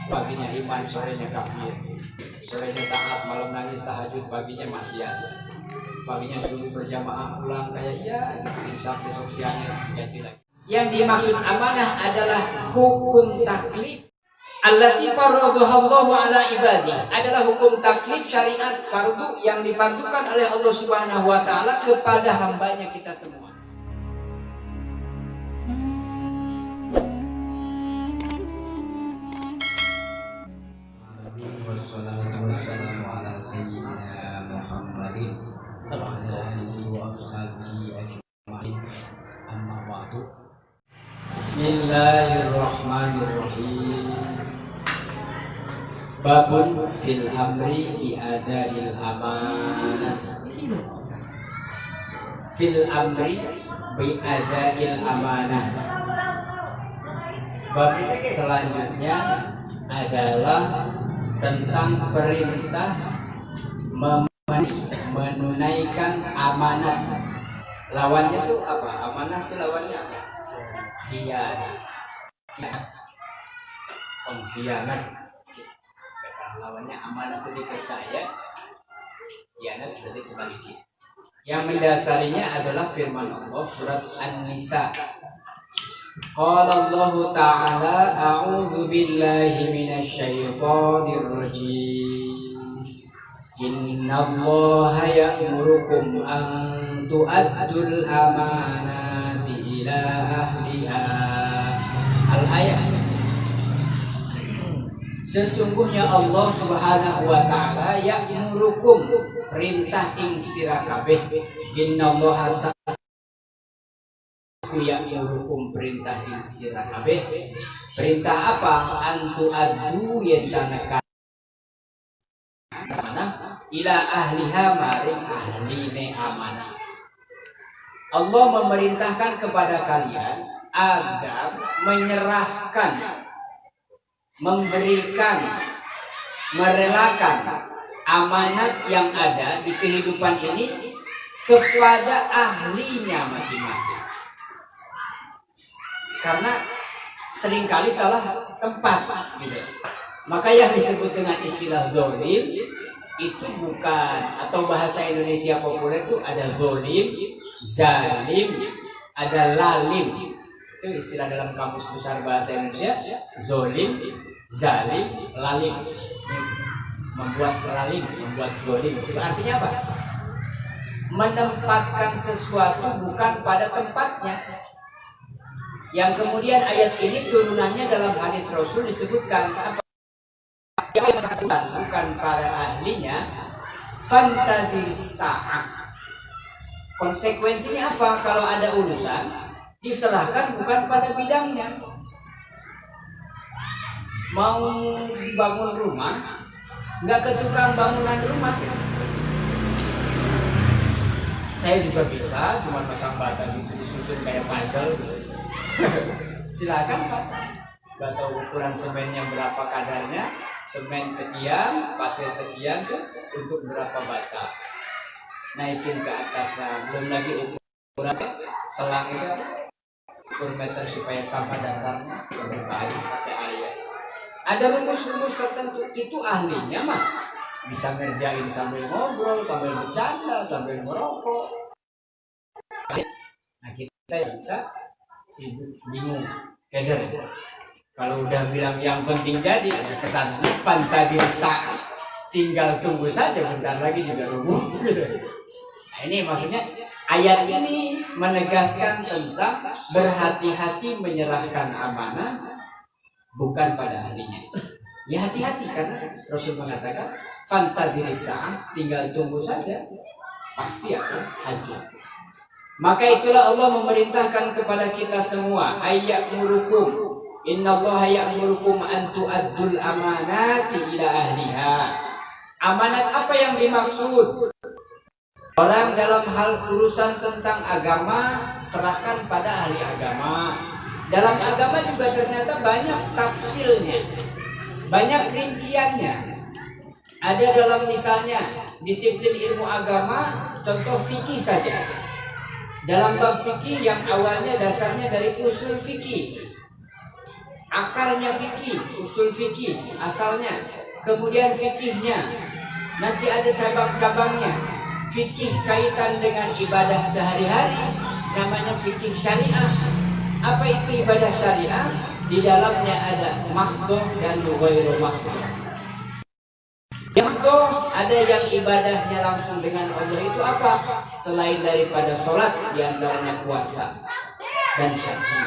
paginya iman, sorenya kafir. Sorenya taat, malam nangis tahajud, paginya maksiat. Paginya suruh berjamaah pulang kayak ya gitu, insaf besok siangnya ganti lagi. Yang dimaksud amanah adalah hukum taklif allati faradhahallahu ala ibadi, adalah hukum taklif syariat fardu yang difardukan oleh Allah Subhanahu wa taala kepada hambanya kita semua. Wassalatu wassalamu ala sayyidina Muhammadin wa ala alihi wa ashabihi ajma'in. Amma ba'du. Bismillahirrahmanirrahim. Babun fil amri bi adail amanah. Fil amri bi adail amanah. Bab selanjutnya adalah tentang perintah menunaikan amanat. Lawannya tuh apa? Amanah tuh lawannya apa? Khianat. Pengkhianat. Lawannya amanah itu dipercaya, khianat berarti sebaliknya. Yang mendasarinya adalah firman Allah surat An-Nisa. Qala Allah Ta'ala a'udzu billahi minasy syaithanir rajim. Innallaha ya'murukum an tu'addul amanati ila ahliha. Al-ayat. Sesungguhnya Allah Subhanahu wa taala ya'murukum, perintah ing sira kabeh. Innallaha ya'murukum, perintah ing sira kabeh. Perintah apa? Antu adu yentanakan amanah ila ahliha, maring ahline amanah. Allah memerintahkan kepada kalian agar menyerahkan, memberikan, merelakan amanat yang ada di kehidupan ini kepada ahlinya masing-masing. Karena seringkali salah tempat gitu. Maka yang disebut dengan istilah zolim itu bukan, atau bahasa Indonesia populer itu ada zolim, zalim, ada lalim. Itu istilah dalam kamus besar bahasa Indonesia. Zolim, zalim, lalim. Membuat lalim, membuat zolim. Itu artinya apa? Menempatkan sesuatu bukan pada tempatnya. Yang kemudian ayat ini turunannya dalam hadis Rasul disebutkan apa? Yang bukan para ahlinya, fantadir sa'ah. Konsekuensinya apa? Kalau ada urusan diserahkan bukan pada bidangnya. Mau bangun rumah, nggak ke tukang bangunan rumah. Saya juga bisa, cuma pasang bata gitu disusun kayak puzzle. Silakan pasang. Gak tahu ukuran semennya berapa kadarnya, semen sekian, pasir sekian tuh untuk berapa bata. Naikin ke atasnya, belum lagi ukuran selang itu ukur meter supaya sama datarnya, berkayu pakai air. Ada rumus-rumus tertentu, itu ahlinya mah bisa ngerjain sambil ngobrol, sambil bercanda, sambil merokok. Nah kita yang bisa sibuk, bingung, keder. Kalau udah bilang yang penting jadi, ada kesan pantai desa, tinggal tunggu saja, bentar lagi juga rubuh. Nah ini maksudnya ayat ini menegaskan tentang berhati-hati menyerahkan amanah bukan pada ahlinya. Ya hati-hati karena Rasul mengatakan pantai desa, tinggal tunggu saja, pasti akan hancur. Maka itulah Allah memerintahkan kepada kita semua, ayya'murukum, innallaha ya'murukum an tu'addul amanati ila ahliha. Amanat apa yang dimaksud? Orang dalam hal urusan tentang agama serahkan pada ahli agama. Dalam agama juga ternyata banyak tafsirnya, banyak rinciannya. Ada dalam misalnya disiplin ilmu agama, contoh fikih saja. Dalam bab fikih yang awalnya dasarnya dari usul fikih, akarnya fikih, usul fikih asalnya, kemudian fikihnya, nanti ada cabang-cabangnya. Fikih kaitan dengan ibadah sehari-hari, namanya fikih syariah. Apa itu ibadah syariah? Di dalamnya ada mahdhah dan ghairu mahdhah. Yang itu ada yang ibadahnya langsung dengan Allah, itu apa? Selain daripada sholat, diantaranya puasa dan haji.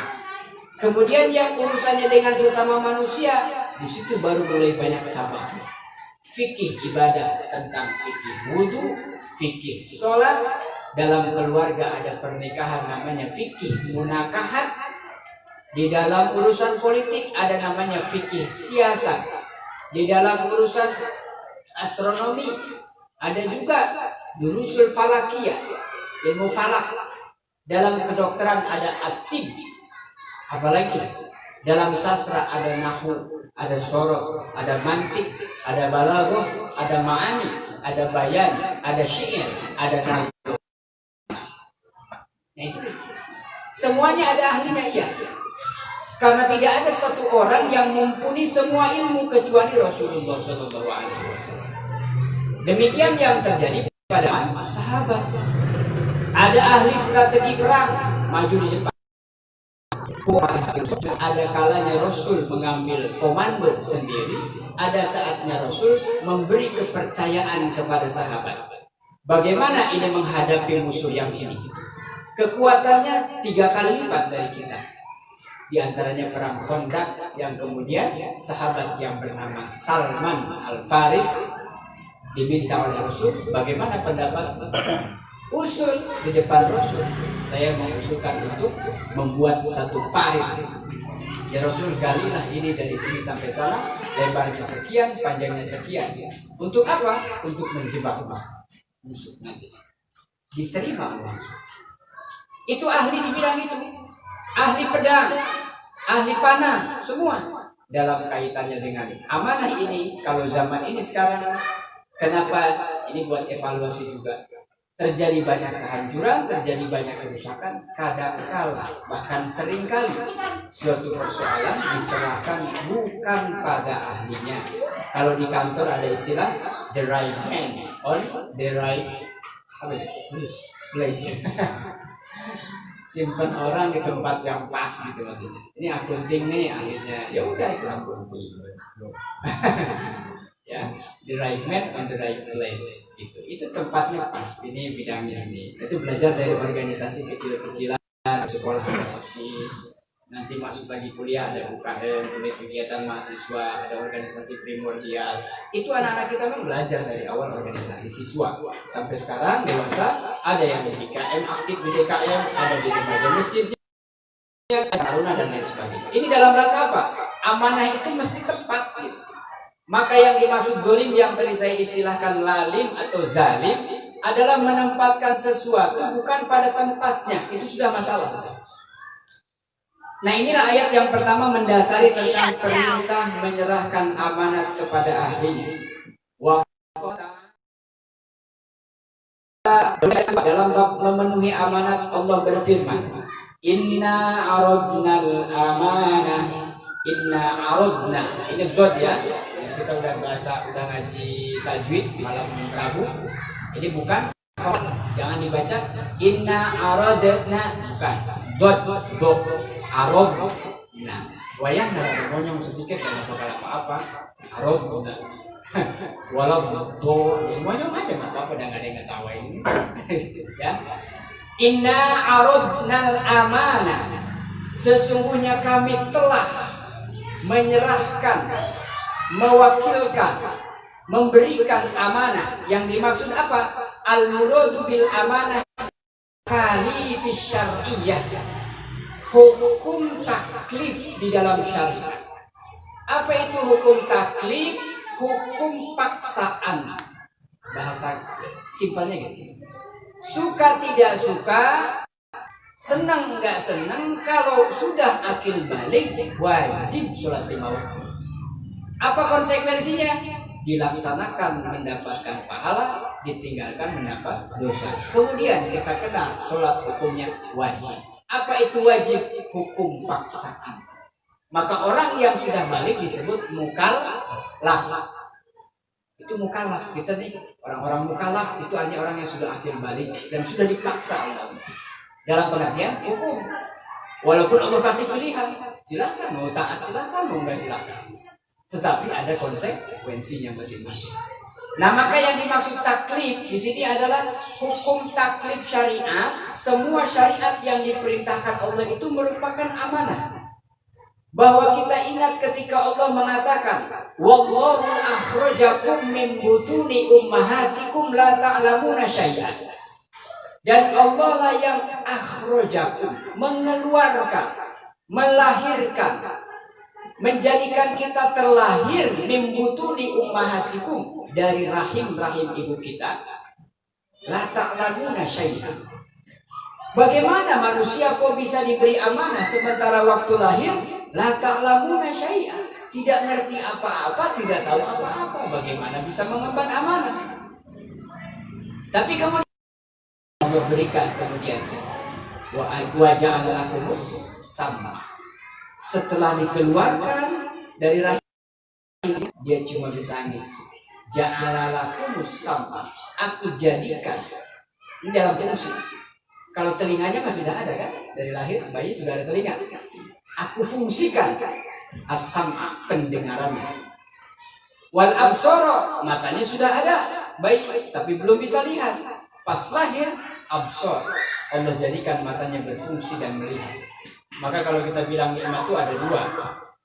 Kemudian yang urusannya dengan sesama manusia, di situ baru mulai banyak cabang. Fikih ibadah tentang fikih wudu, fikih sholat. Dalam keluarga ada pernikahan namanya fikih munakahat. Di dalam urusan politik ada namanya fikih siasat. Di dalam urusan astronomi ada juga durusul falakiyah, ilmu falak. Dalam kedokteran ada at-tib. Apalagi dalam sastra ada nahwu, ada sorok, ada mantik, ada balaghah, ada ma'ani, ada bayan, ada syair, ada nahwu. Nah itu semuanya ada ahlinya, iya. Karena tidak ada satu orang yang mumpuni semua ilmu kecuali Rasulullah SAW. Demikian yang terjadi pada sahabat. Ada ahli strategi perang, maju di depan. Ada kalanya Rasul mengambil komando sendiri. Ada saatnya Rasul memberi kepercayaan kepada sahabat. Bagaimana ini menghadapi musuh yang ini? Kekuatannya 3 kali lipat dari kita. Di antaranya perang Khandaq, yang kemudian sahabat yang bernama Salman Al-Faris diminta oleh Rasul, bagaimana pendapat usul di depan Rasul? Saya mengusulkan untuk membuat satu parit. Ya Rasul, galilah ini dari sini sampai sana, lebarnya sekian, panjangnya sekian. Untuk apa? Untuk menjebak musuh nanti. Diterima oleh Rasul. Itu ahli di bidang itu. Ahli pedang, ahli panah, semua dalam kaitannya dengan amanah ini. Kalau zaman ini sekarang, kenapa ini buat evaluasi juga? Terjadi banyak kehancuran, terjadi banyak kerusakan, kadang-kala bahkan seringkali suatu persoalan diserahkan bukan pada ahlinya. Kalau di kantor ada istilah the right man on the right place. Simpan orang di tempat yang pas gitu maksudnya. Ini akunting nih akhirnya, ya udah itu akunting. Ya, the right man on the right place gitu. Itu tempatnya pas. Ini bidangnya ini. Itu belajar dari organisasi kecil-kecilan, sekolah ada OSIS, nanti masuk lagi kuliah ada UKM, unit kegiatan mahasiswa, ada organisasi primordial. Itu anak-anak kita memang belajar dari awal organisasi siswa sampai sekarang dewasa. Ada yang di DKM, aktif di DKM, ada di remaja masjid, ada taruna dan lain sebagainya. Ini dalam rangka apa? Amanah itu mesti tepat gitu. Maka yang dimaksud dolim yang tadi saya istilahkan lalim atau zalim adalah menempatkan sesuatu bukan pada tempatnya. Itu sudah masalah. Nah inilah ayat yang pertama mendasari tentang perintah menyerahkan amanat kepada ahlinya. Dalam bab memenuhi amanat Allah berfirman, Inna aradnal amanah, Inna aradna. Ini dot ya. Kita udah ngaji tajwid malam Rabu. Ini bukan, jangan dibaca Inna aradna, bukan. Dot aradna. Wayang ada monyong sedikit dan bakal apa-apa. Aradna. Walau do, ya monyong aja nggak apa-apa, dan nggak ada yang ngetawain. Ya. Inna aradnal amanah. Sesungguhnya kami telah menyerahkan, mewakilkan, memberikan amanah. Yang dimaksud apa? Al-muradu bil amanah kali fi syar'iyyah, hukum taklif di dalam syariat. Apa itu hukum taklif? Hukum paksaan. Bahasa simpelnya gitu. Suka tidak suka, senang nggak senang, kalau sudah akil balik wajib sholat 5 waktu. Apa konsekuensinya? Dilaksanakan mendapatkan pahala, ditinggalkan mendapat dosa. Kemudian kita kenal sholat hukumnya wajib. Apa itu wajib? Hukum paksaan. Maka orang yang sudah balik disebut mukallaf. Itu mukallaf. Kita nih orang-orang mukallaf itu artinya orang yang sudah akhir balik dan sudah dipaksa oleh Allah. Dalam pengertian hukum. Walaupun Allah kasih pilihan, silakan mau taat silakan, mau enggak silakan. Tetapi ada konsekuensinya masing-masing. Nah, maka yang dimaksud taklif di sini adalah hukum taklif syariat. Semua syariat yang diperintahkan Allah itu merupakan amanah. Bahwa kita ingat ketika Allah mengatakan, wallahu akhrajakum min butuni ummahatikum la ta'lamuna syai'an. Dan Allah lah yang akhrajakum, mengeluarkan, melahirkan, menjadikan kita terlahir min butuni ummahatikum, dari rahim-rahim ibu kita. La ta'lamuna syai'an. Bagaimana manusia kok bisa diberi amanah sementara waktu lahir la ta'lamuna syai'an, tidak ngerti apa-apa, tidak tahu apa-apa, bagaimana bisa mengemban amanah? Tapi kemudian Allah berikan kemudian wa ja'ala lakumus sama. Setelah dikeluarkan dari rahim dia cuma bisa nangis. Ja'ala lakumus sama. Aku jadikan. Ini dalam fungsi. Kalau telinganya kan sudah ada kan? Dari lahir bayi sudah ada telinga. Aku fungsikan as-sam'a, pendengarannya. Wal absara, matanya sudah ada bayi tapi belum bisa lihat. Pas lahir absar, Allah jadikan matanya berfungsi dan melihat. Maka kalau kita bilang nikmat itu ada dua,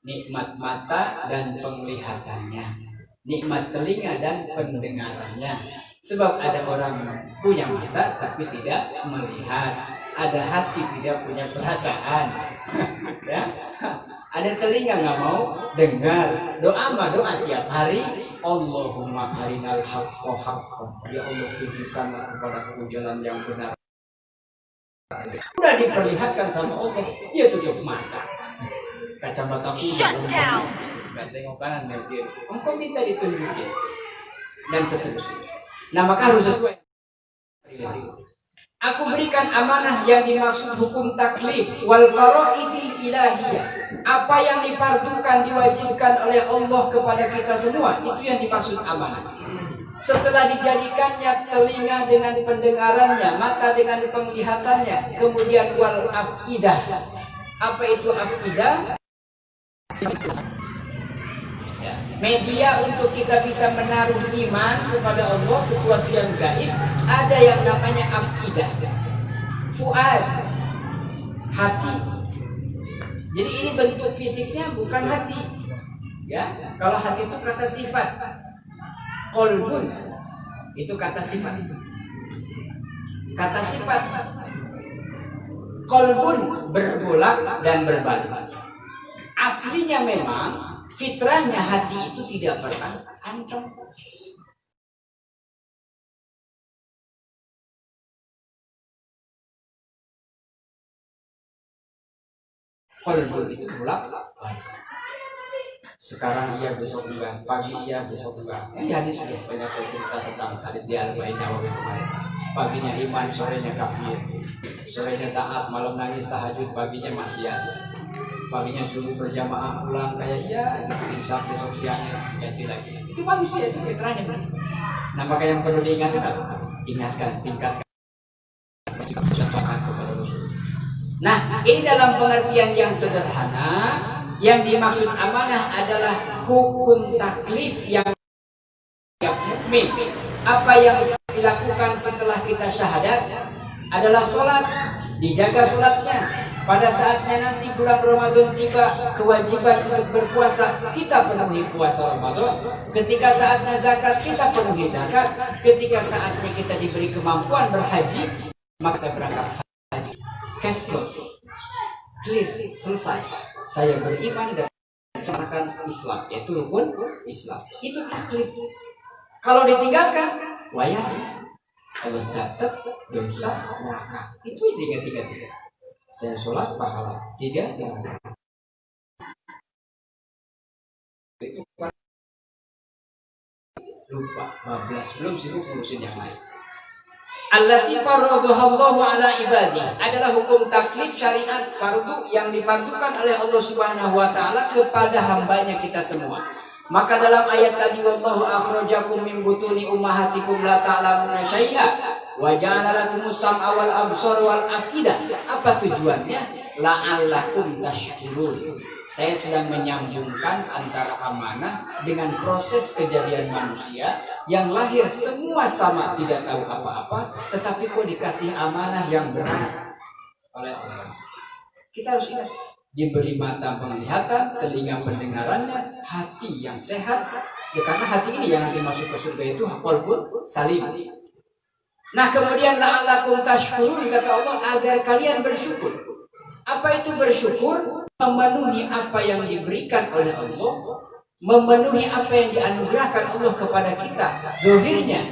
nikmat mata dan penglihatannya, nikmat telinga dan pendengarannya. Sebab ada orang punya mata tapi tidak melihat, ada hati tidak punya perasaan, ya. Ada telinga nggak mau dengar. Doa mah doa tiap hari. Allahumma arinal haqqa haqqan. Ya Allah, tunjukkanlah kepadaku jalan yang benar. Sudah diperlihatkan sama Allah, dia tutup mata. Kacamata kuda. Nggak tengok kanan dan kiri. Engkau minta ditunjukin dan seterusnya. Nah, maka harus sesuai. Aku berikan amanah yang dimaksud hukum taklif wal faraidil ilahiyah. Apa yang difardukan, diwajibkan oleh Allah kepada kita semua, itu yang dimaksud amanah. Setelah dijadikannya telinga dengan pendengarannya, mata dengan penglihatannya, kemudian wal afidah. Apa itu afidah? Media untuk kita bisa menaruh iman kepada Allah, sesuatu yang gaib, ada yang namanya afidah, fuad, hati. Jadi ini bentuk fisiknya bukan hati, ya. Kalau hati itu kata sifat, qalbun itu kata sifat, qalbun berbolak dan berbalik. Aslinya memang fitrahnya hati itu tidak pernah hancur. Qalbu itu bolak-balik. Sekarang iya, besok enggak, pagi iya, besok enggak. Ini hadis sudah banyak cerita tentang hadis di Al-Ba'in Nawawi kemarin. Paginya iman, sorenya kafir. Sorenya taat, malam nangis tahajud, paginya maksiat. Paginya suruh berjamaah pulang kayak iya, gitu, insaf besok siangnya ganti lagi. Itu manusia, itu fitrahnya. Nah, maka yang perlu diingatkan apa? Ingatkan, tingkatkan kepada Rasul. Nah, ini dalam pengertian yang sederhana, yang dimaksud amanah adalah hukum taklif yang mukmin. Apa yang dilakukan setelah kita syahadat adalah sholat, dijaga sholatnya. Pada saatnya nanti bulan Ramadan tiba, kewajiban untuk berpuasa, kita penuhi puasa Ramadan. Ketika saatnya zakat, kita penuhi zakat. Ketika saatnya kita diberi kemampuan berhaji, maka kita berangkat haji. Cash flow, clear, selesai. Saya beriman dan melaksanakan Islam, yaitu rukun Islam. Itu taklif. Kalau ditinggalkan, wayah Allah catat dosa neraka. Itu tiga. Saya sholat pahala 3 neraka. Itu lupa, 12 belum sibuk ngurusin yang lain. allati faradhahallahu ala ibadi, adalah hukum taklif syariat fardu yang difardukan oleh Allah Subhanahu wa taala kepada hambanya kita semua. Maka dalam ayat tadi, wallahu akhrajakum min butuni ummahatikum la ta'lamuna syai'a wa ja'ala lakumus sam'a wal absara wal afidah. Apa tujuannya? La'allakum tashkurun. Saya sedang menyambungkan antara amanah dengan proses kejadian manusia yang lahir semua sama, tidak tahu apa-apa, tetapi kok dikasih amanah yang berat oleh Allah. Kita harus ingat, diberi mata penglihatan, telinga pendengarannya, hati yang sehat. Ya, karena hati ini yang nanti masuk ke surga itu qalbun salim. Nah, kemudian la'allakum tashkurun, kata Allah, agar kalian bersyukur. Apa itu bersyukur? Memenuhi apa yang diberikan oleh Allah, memenuhi apa yang dianugerahkan Allah kepada kita. Zahirnya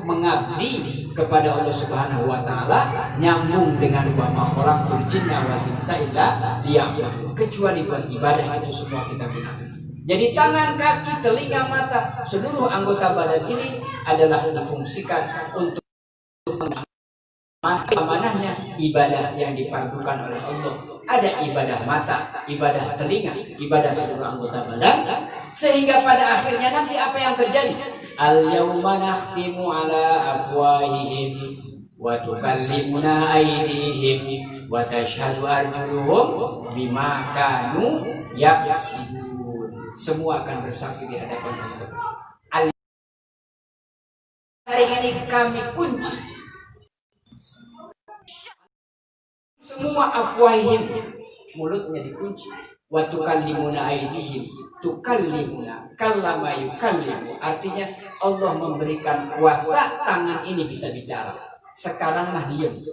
mengabdi kepada Allah Subhanahu wa taala, nyambung dengan wa ma khalaqtul jinna wal insa illa liya'budun. Kecuali buat ibadah itu semua kita gunakan. Jadi tangan, kaki, telinga, mata, seluruh anggota badan ini adalah difungsikan untuk amanahnya ibadah yang difardukan oleh Allah. Ada ibadah mata, ibadah telinga, ibadah seluruh anggota badan, sehingga pada akhirnya nanti apa yang terjadi? Al-yawma nakhtimu ala afwahihim wa tukallimuna aydihim wa tashhadu arjuluhum bima kanu yaksibun. Semua akan bersaksi di hadapan Allah. Hari ini kami kunci semua afwahihim, mulutnya dikunci. Wa tukallimuna aydihim, tukallimuna kallama yukallimu, artinya Allah memberikan kuasa tangan ini bisa bicara. Sekarang mah diam,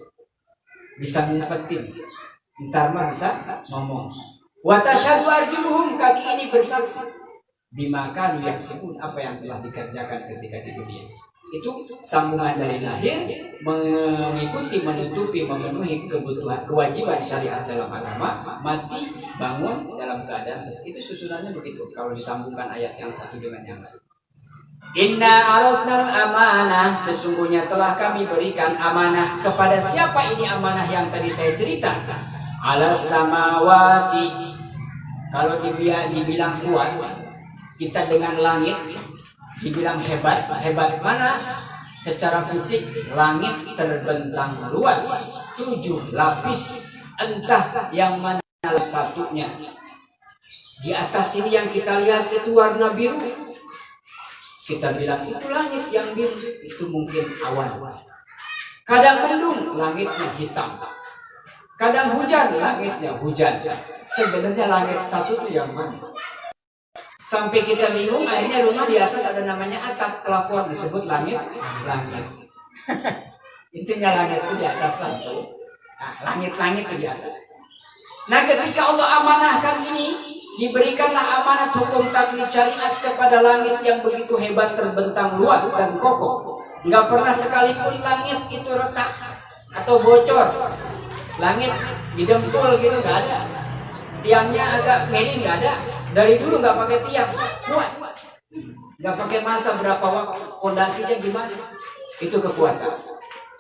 bisa ngumpetin, ntar mah bisa ngomong. Wa tasyhadu arjuluhum, kaki ini bersaksi bima kanu yaksibun, apa yang telah dikerjakan ketika di dunia. Itu sambungan dari lahir, mengikuti, menutupi, memenuhi kebutuhan, kewajiban syariat dalam agama, mati, bangun dalam keadaan seperti itu. Susunannya begitu kalau disambungkan ayat yang satu dengan yang lain. Inna aradnal amanah, sesungguhnya telah kami berikan amanah. Kepada siapa ini amanah yang tadi saya ceritakan? Alas samawati, kalau dibilang kuat, kita dengan langit dibilang hebat. Hebat mana? Secara fisik, langit terbentang luas, 7 lapis, entah yang mana satunya. Di atas ini yang kita lihat itu warna biru, kita bilang itu langit yang biru, itu mungkin awan. Kadang mendung, langitnya hitam. Kadang hujan, langitnya hujan. Sebenarnya langit satu itu yang mana? Sampai kita bingung, akhirnya rumah di atas ada namanya atap plafon, disebut langit. Intinya langit itu di atas lantai. Nah, langit-langit itu di atas. Nah, ketika Allah amanahkan ini, diberikanlah amanat hukum taklif syariat kepada langit yang begitu hebat, terbentang luas dan kokoh. Enggak pernah sekalipun langit itu retak atau bocor. Langit didempul gitu, nggak ada. Tiangnya agak miring, nggak ada. Dari dulu nggak pakai tiang, kuat. Nggak pakai masa berapa waktu, fondasinya gimana? Itu kekuasaan.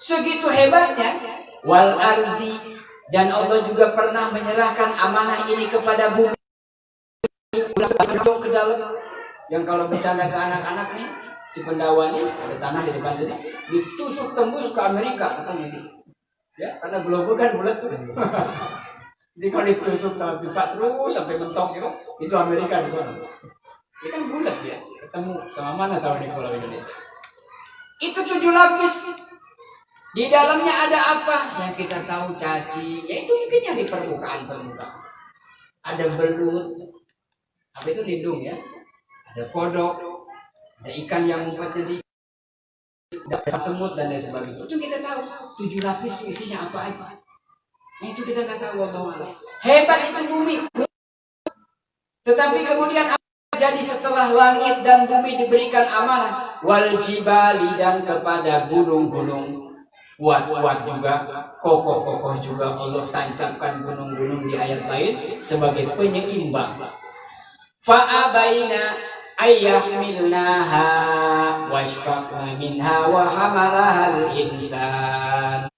Segitu hebatnya, wal ardi, dan Allah juga pernah menyerahkan amanah ini kepada bumi. Ke dalam, yang kalau bercanda ke anak-anak nih, Cipendawa nih, ada tanah di depan sini, ditusuk tembus ke Amerika, katanya gitu. Ya, karena globe kan bulat tuh. Jadi kalau ditusuk sama pipa terus sampai mentok gitu, itu Amerika di sana. Dia kan bulat dia, ketemu sama mana tahu di pulau Indonesia. Itu 7 lapis. Di dalamnya ada apa? Yang kita tahu cacing, ya itu mungkin yang di permukaan. Ada belut, apa itu lindung ya. Ada kodok, ada ikan yang ngumpet jadi, ada semut dan lain sebagainya. Itu kita tahu. 7 lapis itu isinya apa aja. Nah, itu kita nggak tahu, Allah. Hebat itu bumi. Tetapi kemudian apa jadi setelah langit dan bumi diberikan amanah? Wal jibali, dan kepada gunung-gunung kuat-kuat juga, kokoh-kokoh juga. Allah tancapkan gunung-gunung di ayat lain sebagai penyeimbang. Fa'abaina, ayyahmilnaha washfaqna minha wa hamalahal insan.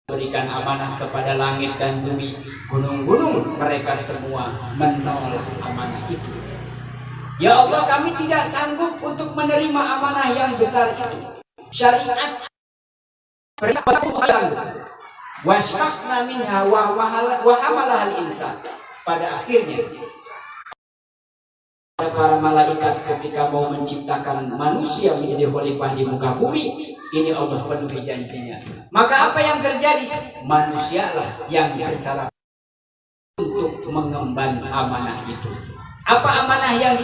Berikan amanah kepada langit dan bumi, gunung-gunung mereka semua menolak amanah itu. Ya Allah, kami tidak sanggup untuk menerima amanah yang besar itu. Syariat wasfaqna minha wa hamalahal insan. Pada akhirnya para malaikat ketika mau menciptakan manusia menjadi khalifah di muka bumi, ini Allah penuhi janjinya. Maka apa yang terjadi? Manusialah yang secara untuk mengemban amanah itu. Apa amanah yang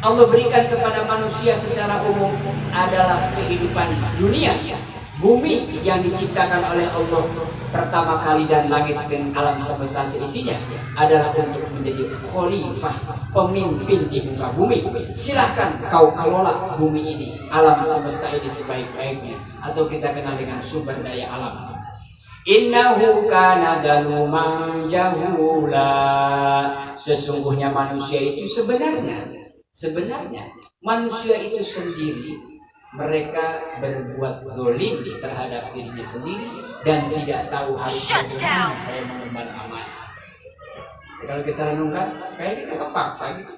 Allah berikan kepada manusia secara umum? Adalah kehidupan dunia, bumi yang diciptakan oleh Allah pertama kali, dan langit dan alam semesta seisinya adalah untuk menjadi khalifah, pemimpin di muka bumi. Silahkan kau kelola bumi ini, alam semesta ini sebaik-baiknya, atau kita kenal dengan sumber daya alam. Innahu kana zaluman jahula. Sesungguhnya manusia itu sebenarnya manusia itu sendiri, mereka berbuat zalim terhadap dirinya sendiri dan tidak tahu harus bagaimana saya mengemban amanah. Kalau kita renungkan, kayak kita kepaksa gitu.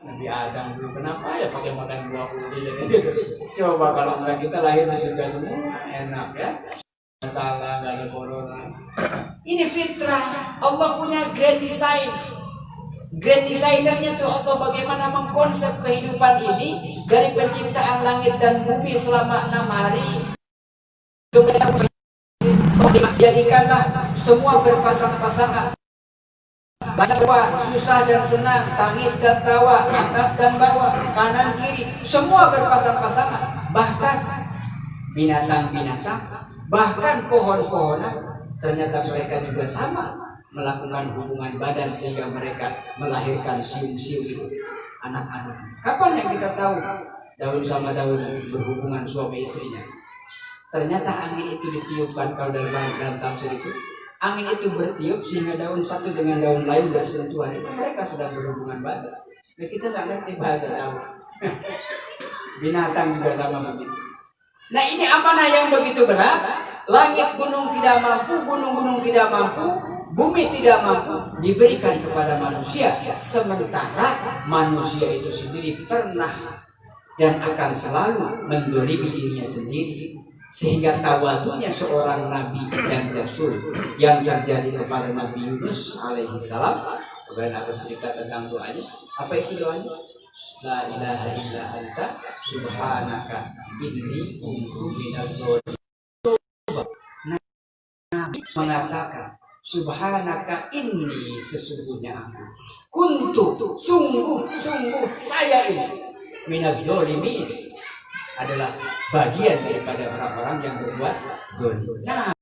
Nabi Adam dulu kenapa ya pakai makan buah putih gitu. Coba kalau kita lahir di surga semua, enak ya. Masalah, nggak ada corona. Ini fitrah. Allah punya grand design. Grand designernya tuh Allah bagaimana mengkonsep kehidupan ini dari penciptaan langit dan bumi selama 6 hari. Jadikanlah semua berpasang-pasangan. Banyak susah dan senang, tangis dan tawa, atas dan bawah, kanan kiri, semua berpasang-pasangan. Bahkan binatang-binatang, bahkan pohon-pohonan, ternyata mereka juga sama melakukan hubungan badan sehingga mereka melahirkan siung-siung itu, anak-anak. Kapan yang kita tahu daun sama daun berhubungan suami istrinya? Ternyata angin itu ditiupkan. Kalau dalam tafsir itu, angin itu bertiup sehingga daun satu dengan daun lain bersentuhan. Itu mereka sedang berhubungan badan. Nah, kita nggak ngerti bahasa daun. Binatang juga sama begitu. Nah, ini amanah yang begitu berat. Langit gunung tidak mampu, gunung-gunung tidak mampu, bumi tidak mampu, diberikan kepada manusia. Sementara manusia itu sendiri pernah dan akan selalu mendolimi dirinya sendiri. Sehingga tawadunya seorang nabi dan rasul yang terjadi kepada Nabi Yunus alaihi salam. Kemudian aku cerita tentang doanya. Apa itu doanya? La ilaha illa anta subhanaka inni kuntu minadz dzalimin. Nabi mengatakan, subhanaka inni, sesungguhnya aku, kuntu, sungguh saya ini, minadz dzalimin, adalah bagian daripada orang-orang yang berbuat zalim. Nah,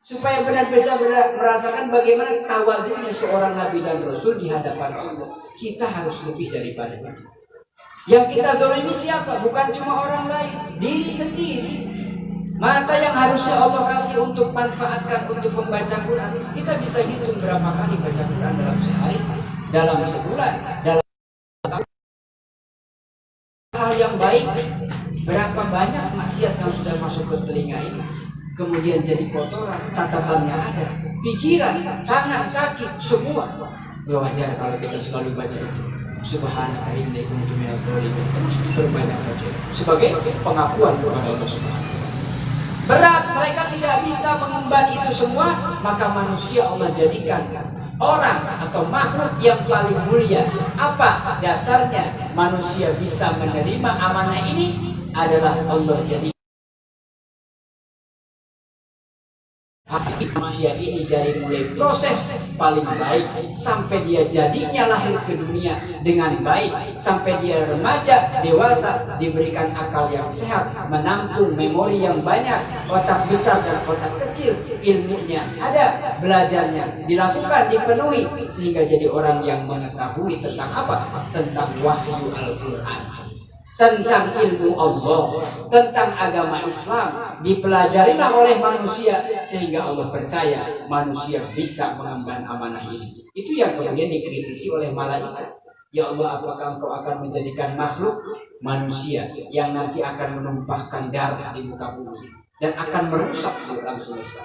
supaya benar bisa merasakan bagaimana tawadunya seorang nabi dan rasul di hadapan Allah, kita harus lebih daripada itu. Yang kita zalimi siapa? Bukan cuma orang lain, diri sendiri. Mata yang harusnya Allah kasih untuk manfaatkan untuk membaca Quran, kita bisa hitung berapa kali baca Quran dalam sehari, dalam sebulan, dalam hal yang baik. Berapa banyak maksiat yang sudah masuk ke telinga ini, kemudian jadi kotoran, catatannya ada, pikiran, tangan, kaki, semua. Ya wajar kalau kita selalu baca itu. Subhanaka inni kuntu minadz dzalimin. Terus diperbanyak baca sebagai pengakuan kepada Allah Subhanahu. Berat, mereka tidak bisa mengemban itu semua, maka manusia Allah jadikan orang atau makhluk yang paling mulia. Apa dasarnya manusia bisa menerima amanah ini? Adalah Allah jadi manusia ini dari mulai proses paling baik sampai dia jadinya lahir ke dunia dengan baik, sampai dia remaja, dewasa, diberikan akal yang sehat, menampung memori yang banyak, otak besar dan otak kecil, ilmunya ada, belajarnya dilakukan, dipenuhi, sehingga jadi orang yang mengetahui tentang apa? Tentang wahyu Al-Quran. tentang ilmu Allah, tentang agama Islam, dipelajarilah oleh manusia sehingga Allah percaya manusia bisa mengemban amanah ini. Itu yang kemudian dikritisi oleh malaikat. Ya Allah, apakah engkau akan menjadikan makhluk manusia yang nanti akan menumpahkan darah di muka bumi dan akan merusak di alam semesta?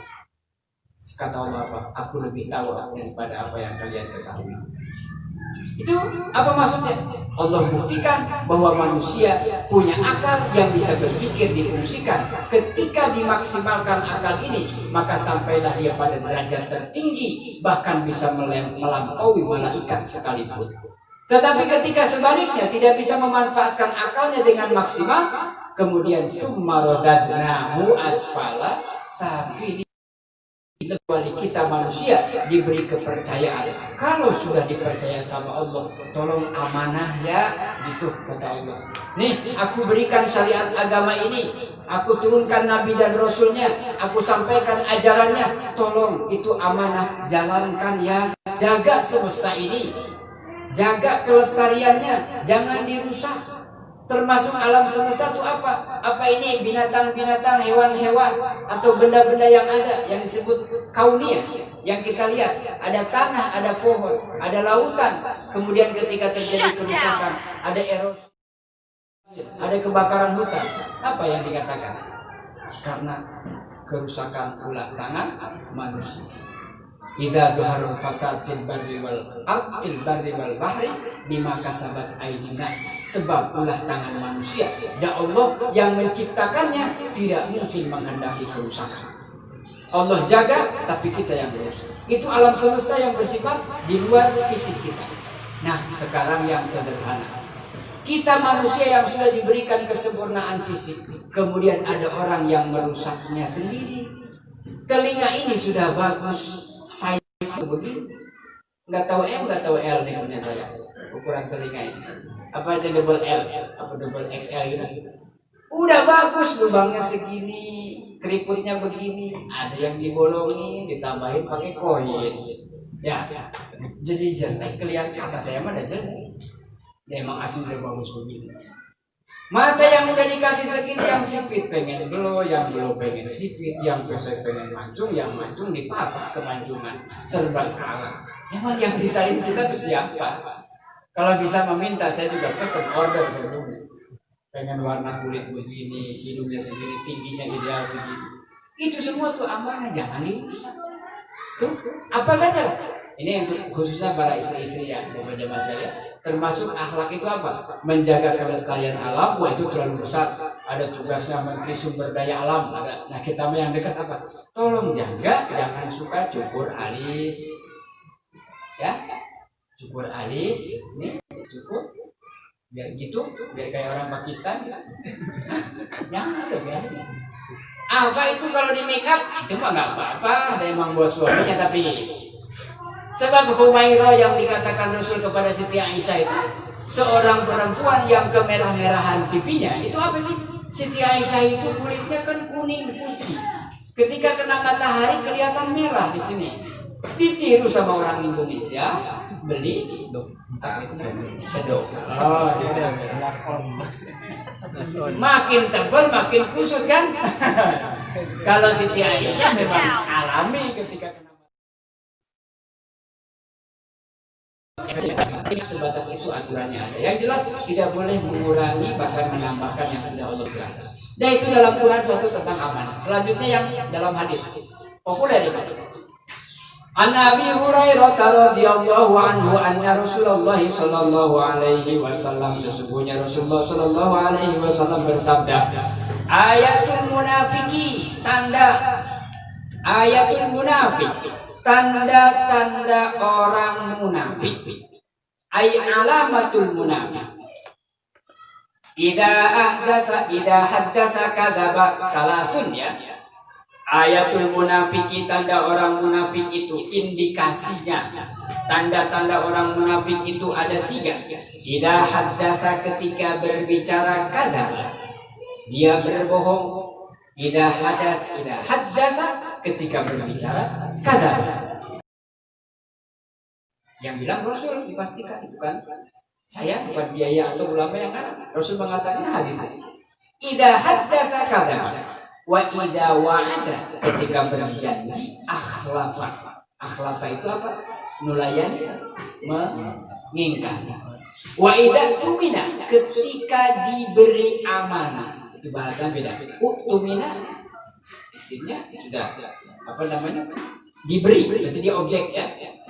Kata Allah, apa? Aku lebih tahu daripada apa yang kalian ketahui. Itu apa maksudnya? Allah buktikan bahwa manusia punya akal yang bisa berpikir, difungsikan. Ketika dimaksimalkan akal ini, maka sampailah dia pada derajat tertinggi, bahkan bisa melampaui malaikat sekalipun. Tetapi ketika sebaliknya tidak bisa memanfaatkan akalnya dengan maksimal, kemudian summa radadnahu asfala safilin. Kecuali kita manusia diberi kepercayaan. Kalau sudah dipercaya sama Allah, tolong amanah ya, gitu kata Allah. Nih, aku berikan syariat agama ini, aku turunkan nabi dan rasulnya, aku sampaikan ajarannya, tolong itu amanah, jalankan ya, jaga semesta ini, jaga kelestariannya, jangan dirusak. Termasuk alam semesta itu apa? Apa ini binatang-binatang, hewan-hewan atau benda-benda yang ada yang disebut kauniyah yang kita lihat, ada tanah, ada pohon, ada lautan. Kemudian ketika terjadi kerusakan, ada erosi, ada kebakaran hutan. Apa yang dikatakan? Karena kerusakan ulah tangan manusia. Idza dhaharul fasad fil barri wal bahri bima kasabat aydin nas. Sebab ulah tangan manusia dan Allah yang menciptakannya tidak mungkin menghendaki kerusakan. Allah jaga tapi kita yang merusak. Itu alam semesta yang bersifat di luar fisik kita. Nah, sekarang yang sederhana. Kita manusia yang sudah diberikan kesempurnaan fisik, kemudian ada orang yang merusaknya sendiri. Telinga ini sudah bagus, saya begini, nggak tahu M, nggak tahu L nih punya saya, ukuran telinga ini. Apa ada double L, apa double XL gitu. Udah bagus, lubangnya segini, keriputnya begini, ada yang dibolongin, ditambahin pakai koin. Ya, jadi jelek kelihatan. Kata saya mah ada jelek. Ya, emang asli udah bagus begini. Mata yang udah dikasih segini, yang sipit pengen blow, yang blow pengen sipit, yang pesek pengen mancung, yang mancung dipapas kemancungan, serba salah. Emang yang desain kita tuh siapa? Kalau bisa meminta, saya juga pesen order sebelumnya. Pengen warna kulit begini, hidungnya segini, tingginya ideal segini. Itu semua tuh amanah, jangan dirusak. Tuh, apa saja? Ini yang khususnya para istri-istri ya, Bapak jamaah saya. Termasuk akhlak itu apa? Menjaga kelestarian alam. Wah, itu terlalu besar. Ada tugasnya Menteri Sumber Daya Alam. Ada. Nah, kita yang dekat apa? Tolong jaga, jangan suka cukur alis. Ya, cukur alis. Ini cukur. Biar gitu, biar kayak orang Pakistan. Jangan tuh ya. Apa itu kalau di make up? Itu mah nggak apa-apa. Ada emang buat suaminya tapi. Sebab Humairah yang dikatakan Rasul kepada Siti Aisyah itu seorang perempuan yang kemerah-merahan pipinya. Itu apa sih? Siti Aisyah itu kulitnya kan kuning putih. Ketika kena matahari kelihatan merah di sini. Ditiru sama orang Indonesia, beli sedok. Oh, makin tebal makin kusut kan? Kalau Siti Aisyah memang alami ketika kena sebatas itu aturannya ada. Yang jelas tidak boleh mengurangi bahkan menambahkan yang sudah Allah bilang. Dan itu dalam Quran satu tentang amanah. Selanjutnya yang dalam hadis populer ini. An Abi Hurairah radhiyallahu anhu anna Rasulullah sallallahu alaihi wasallam, sesungguhnya Rasulullah sallallahu alaihi wasallam bersabda, ayatul munafiki, ayatul munafik, tanda-tanda orang munafik. Ay alamatul munafik. Idza haddatsa kadzaba salasun ya. Ayatul munafiki, tanda orang munafik itu indikasinya. Tanda-tanda orang munafik itu ada 3. Idza haddatsa, ketika berbicara kadzaba, dia berbohong. Idza haddatsa, ketika berbicara kadzaba. Yang bilang Rasul dipastikan itu kan. Saya bukan kiai atau ulama yang Arab. Rasul mengatakan hadis. Idza haddatsa kadzaba wa idza wa'ada, ketika berjanji akhlafa. Akhlafa itu apa? Nulayani, mengingkari. Wa idza tumina, ketika diberi amanah. Itu bahasa beda. Tumina isimnya sudah apa namanya? Diberi, berarti dia objek ya.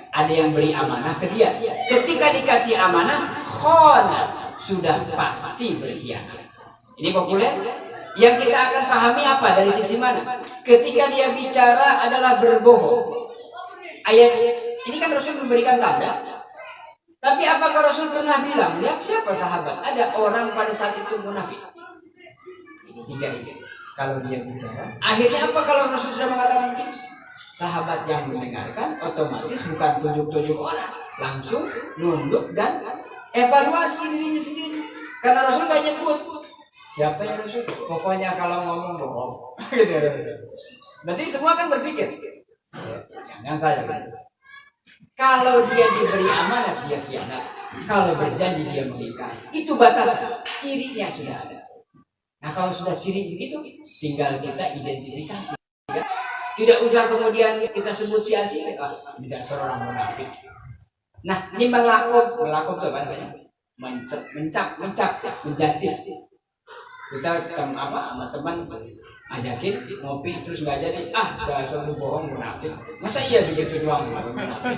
Ada yang beri amanah ke dia. Ketika dikasih amanah, khona, sudah pasti berkhianat. Ini populer. Yang kita akan pahami apa dari sisi mana? Ketika dia bicara adalah berbohong. Ayat ini kan Rasul memberikan tanda. Tapi apakah Rasul pernah bilang, lihat siapa sahabat? Ada orang pada saat itu munafik. Ini tiga. Kalau dia bicara, akhirnya apa kalau Rasul sudah mengatakan begitu? Sahabat yang mendengarkan otomatis bukan tunjuk-tunjuk orang, langsung nunduk dan evaluasi dirinya sendiri. Karena Rasul gak nyebut siapa ya Rasul, pokoknya kalau ngomong bohong. Gitu ya Rasul. Berarti semua kan berpikir, jangan saya kan. Kalau dia diberi amanat dia khianat, kalau berjanji dia mengingkari. Itu batasan, cirinya sudah ada. Nah kalau sudah ciri begitu, tinggal kita identifikasi. Tidak usah kemudian kita sebut sia-sia, tidak seorang munafik. Nah ini melakukan itu apa namanya? Mencap, menjustis. Kita sama teman ajakin ngopi terus nggak jadi, dasar lu bohong munafik. Masa iya segitu doang munafik?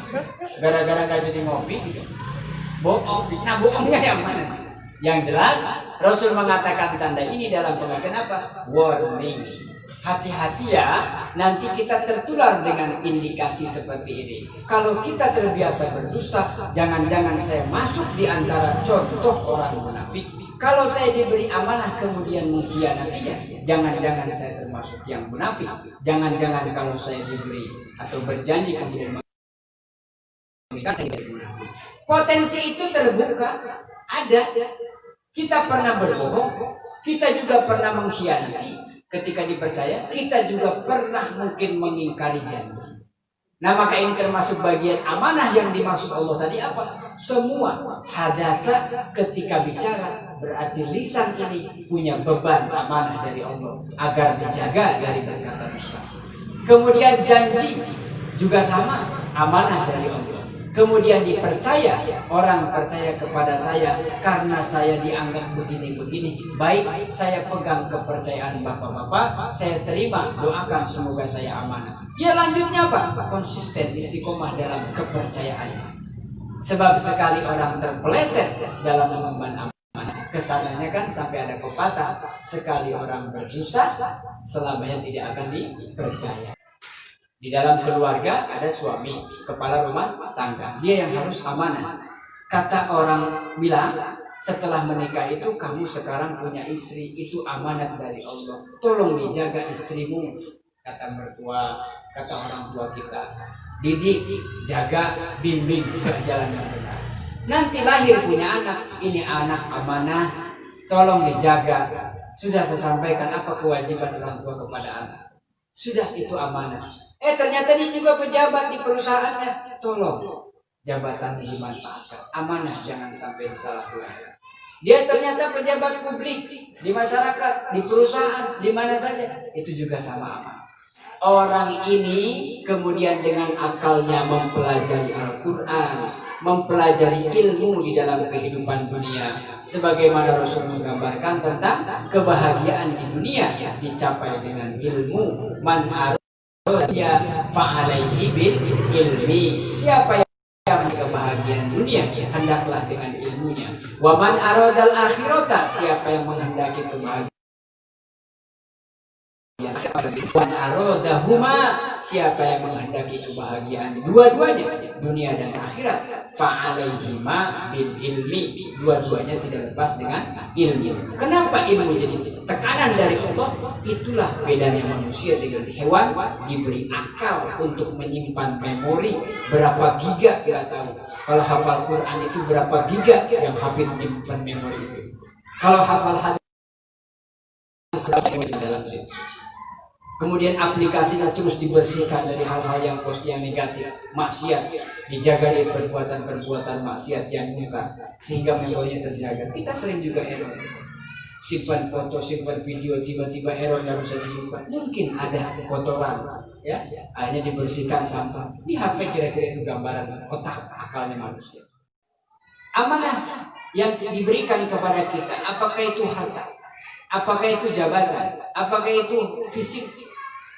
Gara-gara nggak jadi ngopi gitu. Bohong. Nah bohongnya yang mana? Yang jelas Rasul mengatakan tanda ini dalam pengertian apa? Warning. Hati-hati ya, nanti kita tertular dengan indikasi seperti ini. Kalau kita terbiasa berdusta, jangan-jangan saya masuk di antara contoh orang munafik. Kalau saya diberi amanah kemudian mengkhianatinya, jangan-jangan saya termasuk yang munafik. Jangan-jangan kalau saya diberi atau berjanji kemudian mengkhianati, saya jadi munafik. Potensi itu terbuka, ada. Kita pernah berbohong, kita juga pernah mengkhianati. Ketika dipercaya, kita juga pernah mungkin mengingkari janji. Nah maka ini termasuk bagian amanah yang dimaksud Allah tadi apa? Semua hadatsa ketika bicara, berarti lisan ini punya beban amanah dari Allah agar dijaga dari berkata dusta. Kemudian janji juga sama, amanah dari Allah. Kemudian dipercaya, orang percaya kepada saya karena saya dianggap begini-begini. Baik, saya pegang kepercayaan bapak-bapak, saya terima, doakan semoga saya amanah. Ya lanjutnya apa? Konsisten, istiqomah dalam kepercayaannya. Sebab sekali orang terpeleset dalam mengemban amanah, kesananya kan sampai ada pepatah, sekali orang berdusta, selamanya tidak akan dipercaya. Di dalam keluarga ada suami, kepala rumah tangga. Dia yang harus amanah. Kata orang bilang, setelah menikah itu kamu sekarang punya istri, itu amanat dari Allah. Tolong dijaga istrimu, kata mertua, kata orang tua kita. Didik, jaga, bimbing ke jalan yang benar. Nanti lahir punya anak, ini anak amanah, tolong dijaga. Sudah saya sampaikan apa kewajiban orang tua kepada anak. Sudah itu amanah. Ternyata dia juga pejabat di perusahaannya. Tolong jabatan dimanfaatkan. Amanah jangan sampai disalahgunakan. Dia ternyata pejabat publik di masyarakat, di perusahaan, di mana saja. Itu juga sama amanah. Orang ini kemudian dengan akalnya mempelajari Al-Quran, mempelajari ilmu di dalam kehidupan dunia. Sebagaimana Rasul menggambarkan tentang kebahagiaan di dunia dicapai dengan ilmu. Man ya fa'alaihi bil ilmi. Siapa yang kebahagiaan dunia, hendaklah dengan ilmunya. Wa man aradal akhirata, siapa yang menghendaki kebahagiaan wan aradahuma, siapa yang menghendaki kebahagiaan dua-duanya, dunia dan akhirat, fa'alaihima bil ilmi, dua-duanya tidak lepas dengan ilmu. Kenapa ilmu jadi tekanan dari Allah? Itulah bedanya manusia dengan hewan. Diberi akal untuk menyimpan memori berapa giga kita tahu. Kalau hafal Quran itu berapa giga yang hafid menyimpan memori itu. Kalau hafal hadis dalam situ. Kemudian aplikasinya terus dibersihkan dari hal-hal yang negatif, maksiat, dijaga dari perbuatan-perbuatan maksiat yang munkar sehingga memorinya terjaga. Kita sering juga error. Simpan foto, simpan video, tiba-tiba error nggak bisa dibuka. Mungkin ada kotoran, ya, hanya dibersihkan sampah. Di HP kira-kira itu gambaran otak akalnya manusia. Amanah yang diberikan kepada kita, apakah itu harta, apakah itu jabatan, apakah itu fisik,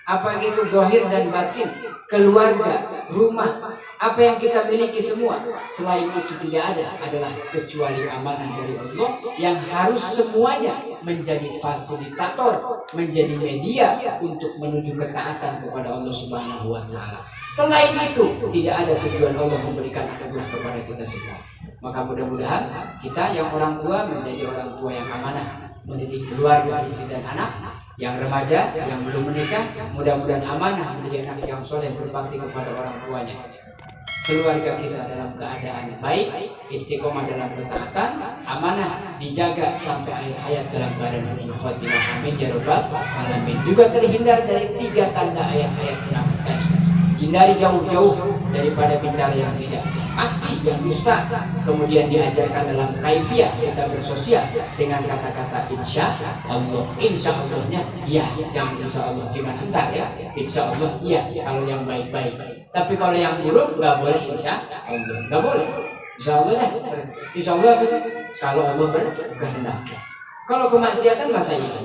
apakah itu zahir dan batin, keluarga, rumah, apa yang kita miliki semua, selain itu tidak ada adalah kecuali amanah dari Allah yang harus semuanya menjadi fasilitator, menjadi media untuk menuju ketaatan kepada Allah Subhanahu wa taala. Selain itu tidak ada tujuan Allah memberikan anugerah kepada kita semua. Maka mudah-mudahan kita yang orang tua menjadi orang tua yang amanah, mendidik keluarga, istri dan anak. Yang remaja, yang belum menikah, mudah-mudahan amanah menjadi anak yang soleh, berbakti kepada orang tuanya. Keluarga kita dalam keadaan baik, istiqomah dalam ketaatan, amanah dijaga sampai akhir hayat dalam keadaan husnul khotimah. Amin ya rabbal alamin. Juga terhindar dari 3 tanda ayat-ayat munafik tadi. Hindari jauh-jauh daripada bicara yang tidak pasti, yang dusta. Kemudian diajarkan dalam kaifiyah kita bersosial dengan kata-kata insya Allah. Insya Allahnya ya, jangan insya Allah gimana entar ya. Insya Allah iya kalau yang baik-baik. Tapi kalau yang buruk nggak boleh insya Allah, nggak boleh. Insya Allah dah. Insya Allah apa sih? Kalau Allah berkehendak. Kalau kemaksiatan masa iya?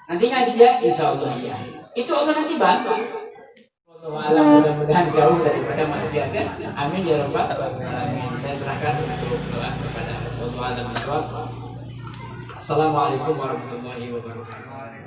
Nanti ngaji ya, insya Allah iya. Itu Allah nanti bantu. Alam mudah-mudahan jauh daripada maksiatnya. Amin ya rabbal alamin. Saya serahkan untuk doa kepada Allah. Assalamualaikum warahmatullahi wabarakatuh.